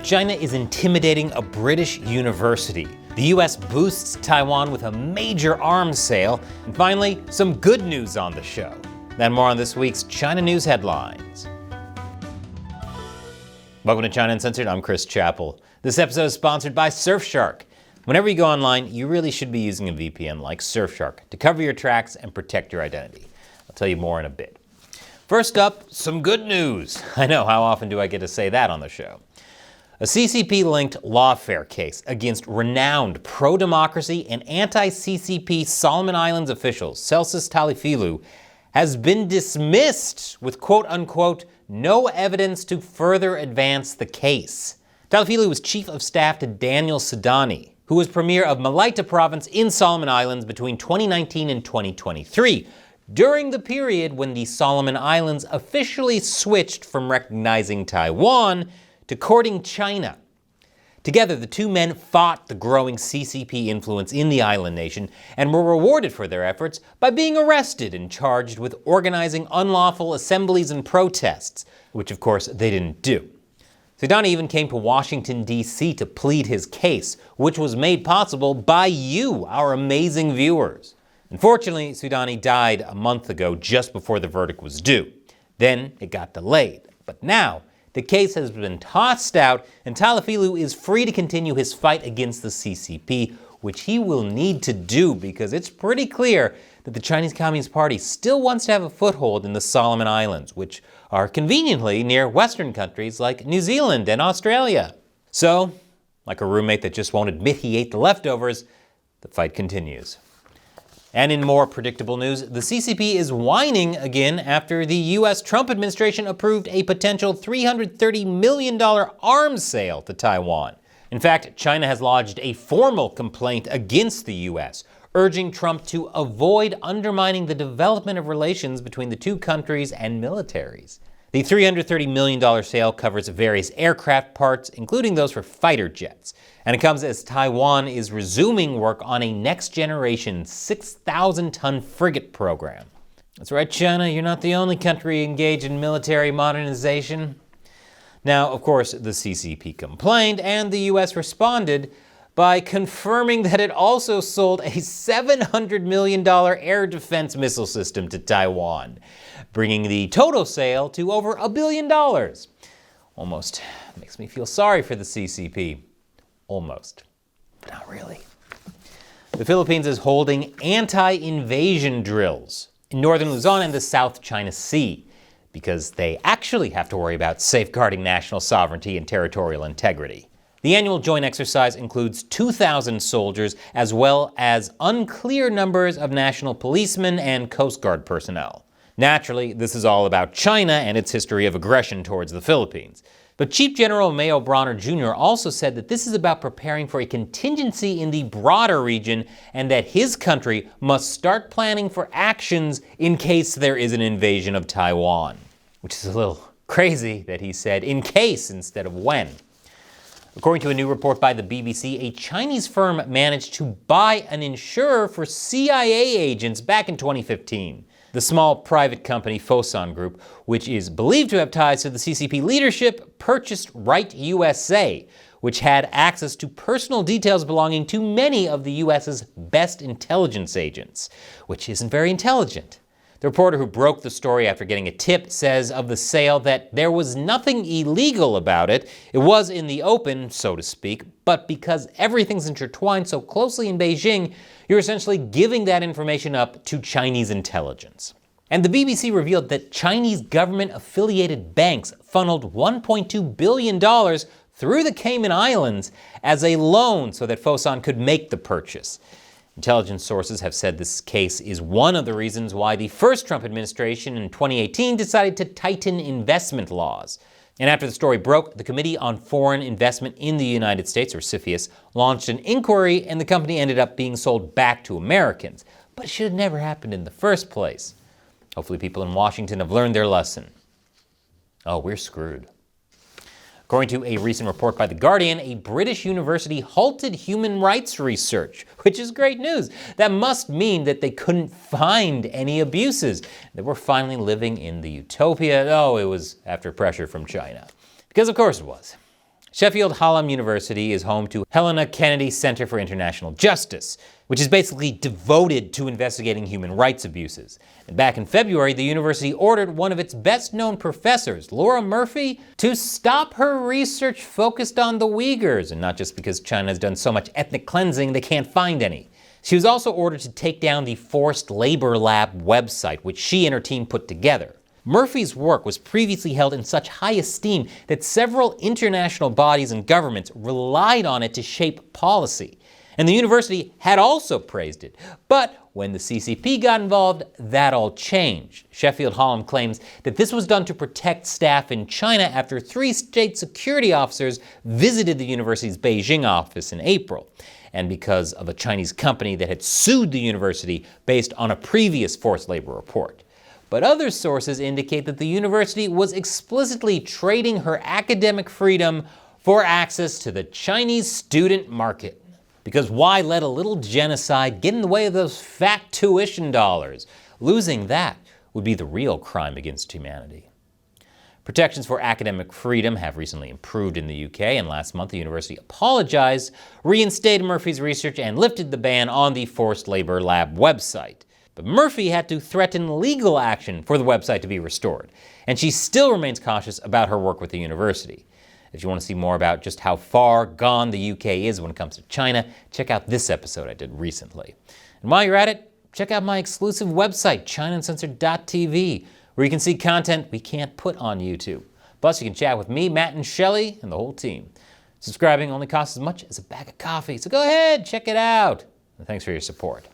China is intimidating a British university. The US boosts Taiwan with a major arms sale. And finally, some good news on the show. Then more on this week's China News Headlines. Welcome to China Uncensored, I'm Chris Chappell. This episode is sponsored by Surfshark. Whenever you go online, you really should be using a VPN like Surfshark to cover your tracks and protect your identity. I'll tell you more in a bit. First up, some good news. I know, how often do I get to say that on the show? A CCP-linked lawfare case against renowned pro-democracy and anti-CCP Solomon Islands officials, Celsus Talifilu, has been dismissed with quote-unquote no evidence to further advance the case. Talifilu was chief of staff to Daniel Sidani, who was premier of Malaita province in Solomon Islands between 2019 and 2023, during the period when the Solomon Islands officially switched from recognizing Taiwan to courting China. Together, the two men fought the growing CCP influence in the island nation and were rewarded for their efforts by being arrested and charged with organizing unlawful assemblies and protests, which of course they didn't do. Sidani even came to Washington, D.C. to plead his case, which was made possible by you, our amazing viewers. Unfortunately, Sidani died a month ago just before the verdict was due. Then it got delayed. But now, the case has been tossed out, and Talifilu is free to continue his fight against the CCP, which he will need to do because it's pretty clear that the Chinese Communist Party still wants to have a foothold in the Solomon Islands, which are conveniently near Western countries like New Zealand and Australia. So, like a roommate that just won't admit he ate the leftovers, the fight continues. And in more predictable news, the CCP is whining again after the US Trump administration approved a potential $330 million arms sale to Taiwan. In fact, China has lodged a formal complaint against the US, urging Trump to avoid undermining the development of relations between the two countries and militaries. The $330 million sale covers various aircraft parts, including those for fighter jets. And it comes as Taiwan is resuming work on a next-generation 6,000-ton frigate program. That's right, China, you're not the only country engaged in military modernization. Now, of course, the CCP complained, and the US responded by confirming that it also sold a $700 million air defense missile system to Taiwan, bringing the total sale to over $1 billion. Almost makes me feel sorry for the CCP. Almost, but not really. The Philippines is holding anti-invasion drills in northern Luzon and the South China Sea because they actually have to worry about safeguarding national sovereignty and territorial integrity. The annual joint exercise includes 2,000 soldiers as well as unclear numbers of national policemen and Coast Guard personnel. Naturally, this is all about China and its history of aggression towards the Philippines. But Chief General Mayo Bronner Jr. also said that this is about preparing for a contingency in the broader region and that his country must start planning for actions in case there is an invasion of Taiwan. Which is a little crazy that he said in case instead of when. According to a new report by the BBC, a Chinese firm managed to buy an insurer for CIA agents back in 2015. The small private company Fosun Group, which is believed to have ties to the CCP leadership, purchased Right USA, which had access to personal details belonging to many of the US's best intelligence agents, which isn't very intelligent. The reporter who broke the story after getting a tip says of the sale that there was nothing illegal about it. It was in the open, so to speak, but because everything's intertwined so closely in Beijing, you're essentially giving that information up to Chinese intelligence. And the BBC revealed that Chinese government-affiliated banks funneled $1.2 billion through the Cayman Islands as a loan so that Fosun could make the purchase. Intelligence sources have said this case is one of the reasons why the first Trump administration in 2018 decided to tighten investment laws. And after the story broke, the Committee on Foreign Investment in the United States, or CFIUS, launched an inquiry, and the company ended up being sold back to Americans. But it should have never happened in the first place. Hopefully people in Washington have learned their lesson. Oh, we're screwed. According to a recent report by The Guardian, a British university halted human rights research, which is great news. That must mean that they couldn't find any abuses. They were finally living in the utopia. Oh, it was after pressure from China. Because of course it was. Sheffield Hallam University is home to Helena Kennedy Center for International Justice, which is basically devoted to investigating human rights abuses. And back in February, the university ordered one of its best-known professors, Laura Murphy, to stop her research focused on the Uyghurs, and not just because China has done so much ethnic cleansing they can't find any. She was also ordered to take down the Forced Labor Lab website, which she and her team put together. Murphy's work was previously held in such high esteem that several international bodies and governments relied on it to shape policy. And the university had also praised it. But when the CCP got involved, that all changed. Sheffield Hallam claims that this was done to protect staff in China after 3 state security officers visited the university's Beijing office in April, and because of a Chinese company that had sued the university based on a previous forced labor report. But other sources indicate that the university was explicitly trading her academic freedom for access to the Chinese student market. Because why let a little genocide get in the way of those fat tuition dollars? Losing that would be the real crime against humanity. Protections for academic freedom have recently improved in the UK, and last month the university apologized, reinstated Murphy's research, and lifted the ban on the Forced Labor Lab website. But Murphy had to threaten legal action for the website to be restored, and she still remains cautious about her work with the university. If you want to see more about just how far gone the UK is when it comes to China, check out this episode I did recently. And while you're at it, check out my exclusive website, ChinaUncensored.tv, where you can see content we can't put on YouTube. Plus, you can chat with me, Matt, and Shelley, and the whole team. Subscribing only costs as much as a bag of coffee, so go ahead, check it out. And thanks for your support.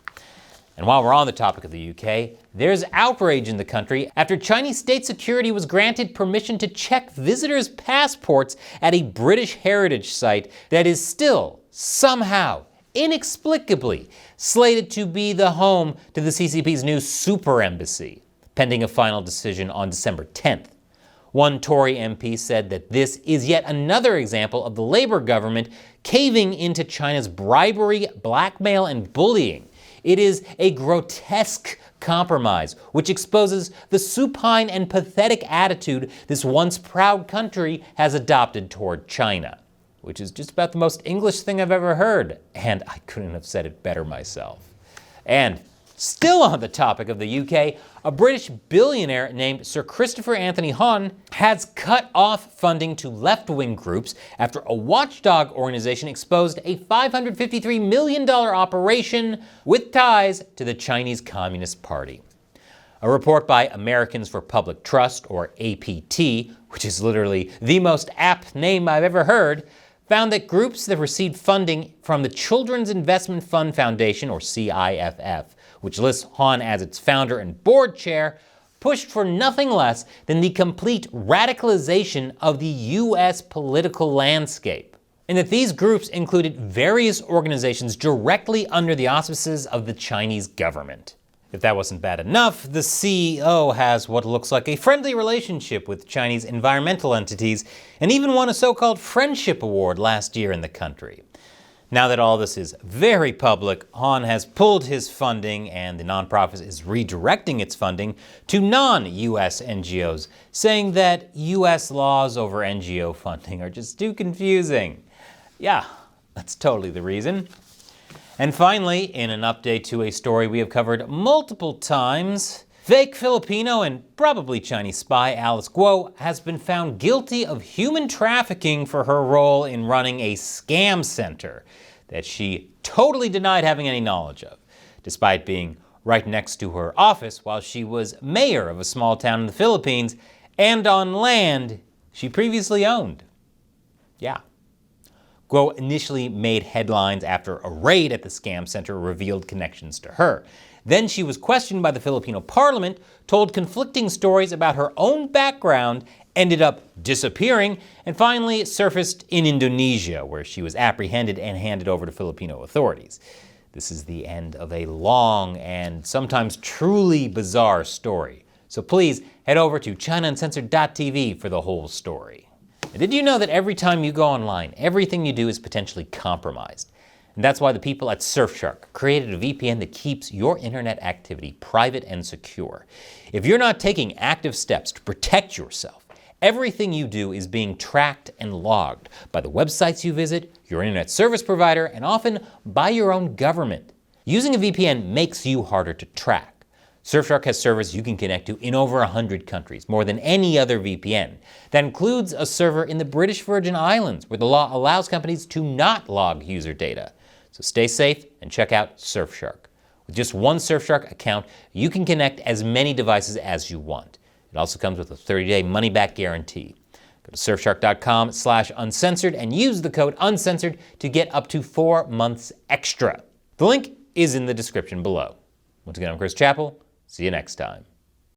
And while we're on the topic of the UK, there's outrage in the country after Chinese state security was granted permission to check visitors' passports at a British heritage site that is still, somehow, inexplicably, slated to be the home to the CCP's new super embassy, pending a final decision on December 10th. One Tory MP said that this is yet another example of the Labour government caving into China's bribery, blackmail, and bullying. It is a grotesque compromise which exposes the supine and pathetic attitude this once proud country has adopted toward China, which is just about the most English thing I've ever heard, and I couldn't have said it better myself. And still on the topic of the UK, a British billionaire named Sir Christopher Anthony Hohn has cut off funding to left-wing groups after a watchdog organization exposed a $553 million operation with ties to the Chinese Communist Party. A report by Americans for Public Trust, or APT, which is literally the most apt name I've ever heard, found that groups that received funding from the Children's Investment Fund Foundation, or CIFF, which lists Hohn as its founder and board chair, pushed for nothing less than the complete radicalization of the U.S. political landscape. And that these groups included various organizations directly under the auspices of the Chinese government. If that wasn't bad enough, the CEO has what looks like a friendly relationship with Chinese environmental entities, and even won a so-called Friendship Award last year in the country. Now that all this is very public, Hohn has pulled his funding, and the nonprofit is redirecting its funding to non-U.S. NGOs, saying that U.S. laws over NGO funding are just too confusing. Yeah, that's totally the reason. And finally, in an update to a story we have covered multiple times, fake Filipino and probably Chinese spy Alice Guo has been found guilty of human trafficking for her role in running a scam center that she totally denied having any knowledge of, despite being right next to her office while she was mayor of a small town in the Philippines and on land she previously owned. Yeah. Guo initially made headlines after a raid at the scam center revealed connections to her. Then she was questioned by the Filipino parliament, told conflicting stories about her own background, ended up disappearing, and finally surfaced in Indonesia, where she was apprehended and handed over to Filipino authorities. This is the end of a long and sometimes truly bizarre story. So please head over to ChinaUncensored.tv for the whole story. And did you know that every time you go online, everything you do is potentially compromised? And that's why the people at Surfshark created a VPN that keeps your internet activity private and secure. If you're not taking active steps to protect yourself Everything you do is being tracked and logged by the websites you visit, your internet service provider, and often by your own government. Using a VPN makes you harder to track. Surfshark has servers you can connect to in over 100 countries, more than any other VPN. That includes a server in the British Virgin Islands, where the law allows companies to not log user data. So stay safe and check out Surfshark. With just one Surfshark account, you can connect as many devices as you want. It also comes with a 30-day money-back guarantee. Go to surfshark.com/uncensored and use the code uncensored to get up to 4 months extra. The link is in the description below. Once again, I'm Chris Chappell. See you next time.